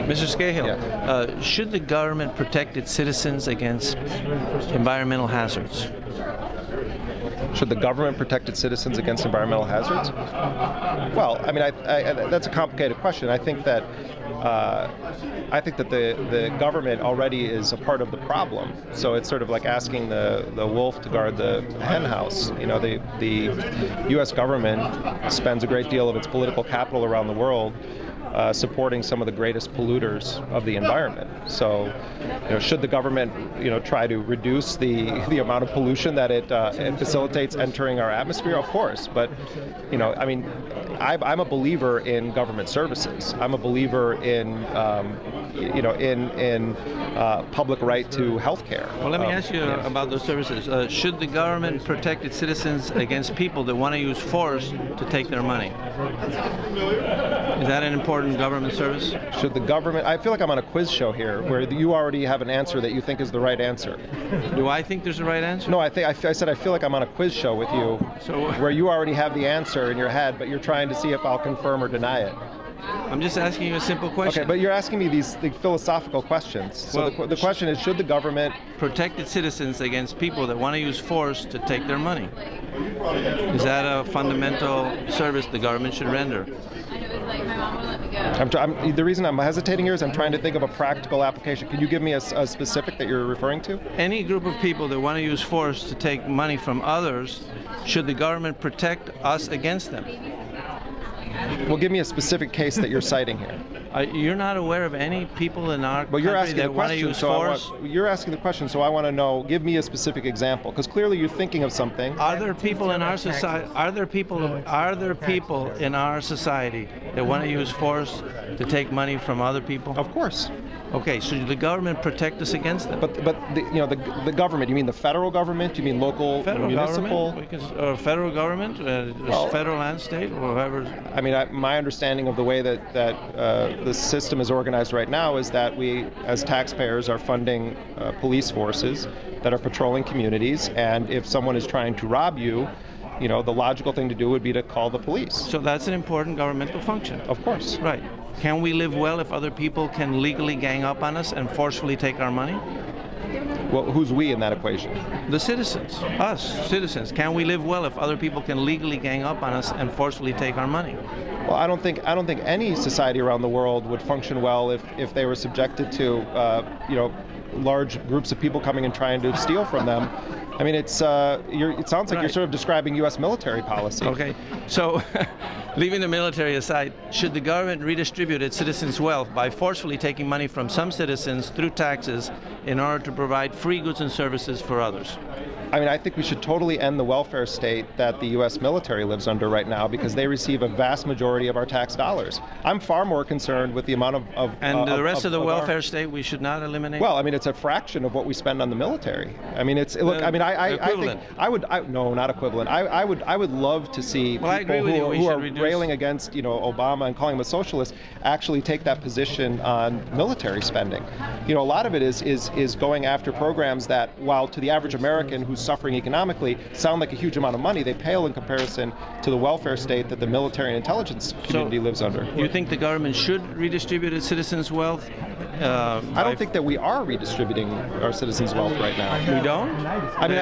Mr. Scahill, Yeah. Should the government protect its citizens against environmental hazards? Should the government protect its citizens against environmental hazards? Well, I mean, that's a complicated question. I think that the government already is a part of the problem. So it's sort of like asking the wolf to guard the hen house. You know, the U.S. government spends a great deal of its political capital around the world supporting some of the greatest polluters of the environment. So, you know, should the government, you know, try to reduce the amount of pollution that it facilitates entering our atmosphere? Of course, but, you know, I mean, I'm a believer in government services. I'm a believer in, you know, in public right to health care. Well, let me ask you about those services. Should the government protect its citizens against people that want to use force to take their money? Is that an important government service? Should the government? I feel like I'm on a quiz show here, where you already have an answer that you think is the right answer. Do I think there's the right answer? No, I said I feel like I'm on a quiz show with you, where you already have the answer in your head, but you're trying to see if I'll confirm or deny it. I'm just asking you a simple question. Okay, but you're asking me these philosophical questions. So well, the question is, should the government protect its citizens against people that want to use force to take their money? Is that a fundamental service the government should render? The reason I'm hesitating here is I'm trying to think of a practical application. Can you give me a specific that you're referring to? Any group of people that want to use force to take money from others, should the government protect us against them? Well, give me a specific case that you're citing here. You're not aware of any people in our country that want to use force? You're asking the question, so I want to know, give me a specific example, because clearly you're thinking of something. Are there people in our society, are there people in our society that want to use force to take money from other people? Of course. Okay, so should the government protect us against them? But you know, the government, you mean the federal government? You mean local, municipal? Federal government, well, federal and state, or whoever. I mean, my understanding of the way that the system is organized right now is that we, as taxpayers, are funding police forces that are patrolling communities, and if someone is trying to rob you, you know, the logical thing to do would be to call the police. So that's an important governmental function. Of course. Right. Can we live well if other people can legally gang up on us and forcefully take our money? Well, who's we in that equation? The citizens, us, citizens. Can we live well if other people can legally gang up on us and forcefully take our money? Well, I don't think any society around the world would function well if they were subjected to, you know, large groups of people coming and trying to steal from them. I mean, it sounds like you're sort of describing U.S. military policy. Okay, so leaving the military aside, should the government redistribute its citizens' wealth by forcefully taking money from some citizens through taxes in order to provide free goods and services for others? I mean, I think we should totally end the welfare state that the U.S. military lives under right now, because they receive a vast majority of our tax dollars. I'm far more concerned with the amount of and the rest of the welfare state we should not eliminate? Well, I mean, it's a fraction of what we spend on the military. I mean, it's look. I mean, I think no, not equivalent. I would love to see people who are railing against, you know, Obama and calling him a socialist actually take that position on military spending. You know, a lot of it is going after programs that, while to the average American who's suffering economically, sound like a huge amount of money, they pale in comparison to the welfare state that the military and intelligence community lives under. You think the government should redistribute its citizens' wealth? I don't think that we are redistributing our citizens' wealth right now. We don't? I mean,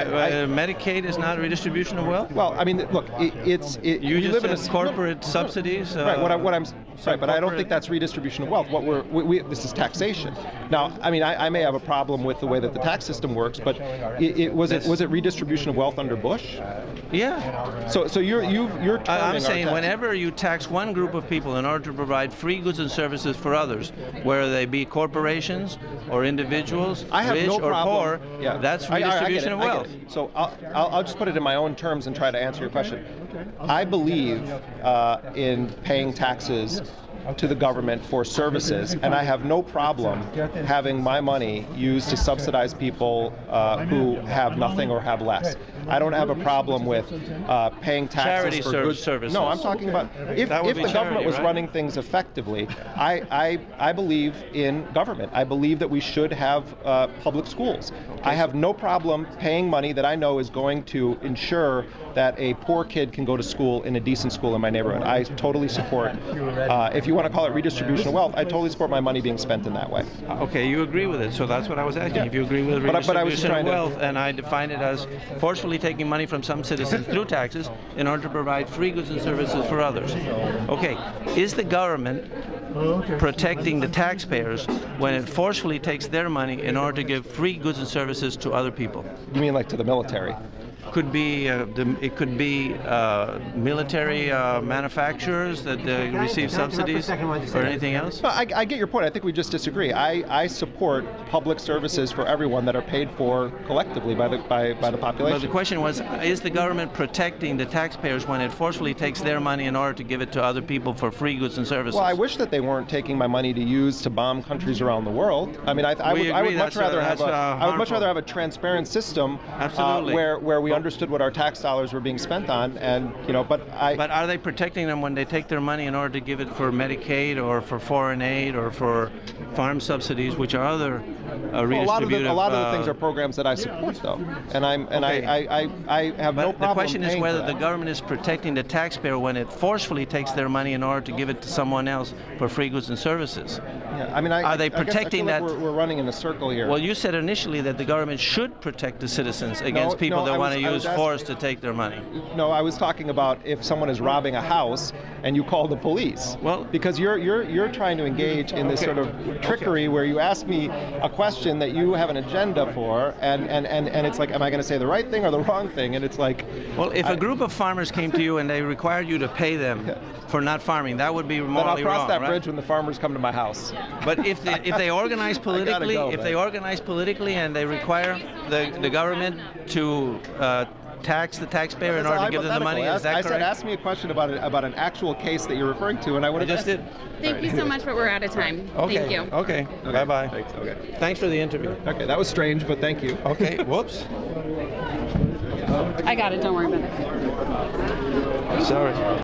Medicaid is not redistribution of wealth? Well, I mean, look, you live in a corporate subsidies. Right. Right, but I don't think that's redistribution of wealth. This is taxation. Now, I mean, I may have a problem with the way that the tax system works, but was it redistribution of wealth under Bush? Yeah. So you're. I'm saying whenever you tax one group of people in order to provide free goods and services for others, whether they be corporations or individuals, rich or poor, that's redistribution of wealth. So I'll just put it in my own terms and try to answer your question. I believe in paying taxes to the government for services, and I have no problem having my money used to subsidize people who have nothing or have less. I don't have a problem with paying taxes for good services. No, I'm talking about if the government was running things effectively. I believe in government. I believe that we should have public schools. I have no problem paying money that I know is going to ensure that a poor kid can go to school in a decent school in my neighborhood. I totally support, if you want to call it redistribution of wealth, I totally support my money being spent in that way. Okay, you agree with it, so that's what I was asking. Yeah. If you agree with redistribution of wealth, and I define it as forcefully taking money from some citizens through taxes in order to provide free goods and services for others. Okay, is the government protecting the taxpayers when it forcefully takes their money in order to give free goods and services to other people? You mean like to the military? Could be it could be military manufacturers that receive subsidies or anything else? No, I get your point. I think we just disagree. I support public services for everyone that are paid for collectively by the population. But the question was, is the government protecting the taxpayers when it forcefully takes their money in order to give it to other people for free goods and services? Well, I wish that they weren't taking my money to use to bomb countries around the world. I mean, I would much rather have a transparent system where we understood what our tax dollars were being spent on, and but are they protecting them when they take their money in order to give it for Medicaid or for foreign aid or for farm subsidies, which are other redistributive? A lot of the things are programs that I support, though, and I have no problem. The question is whether the government is protecting the taxpayer when it forcefully takes their money in order to give it to someone else for free goods and services. Yeah, I mean, are they protecting that? We're running in a circle here. Well, you said initially that the government should protect the citizens against people that want to use force to take their money. No, I was talking about if someone is robbing a house and you call the police. Well, because you're trying to engage in this sort of trickery where you ask me a question that you have an agenda for, and it's like, am I going to say the right thing or the wrong thing? And it's like, well, if a group of farmers came to you and they required you to pay them for not farming, that would be morally wrong. Then I'll cross that right? bridge when the farmers come to my house. But if they organize politically, and they require the government to tax the taxpayer in order to give them the money, is that correct? I said, ask me a question about an actual case that you're referring to, and I would have just did. Thank you so much, but we're out of time. Okay. Thank you. Okay. Bye-bye. Thanks. Okay. Thanks for the interview. Okay, that was strange, but thank you. Okay. Whoops. I got it. Don't worry about it. Sorry.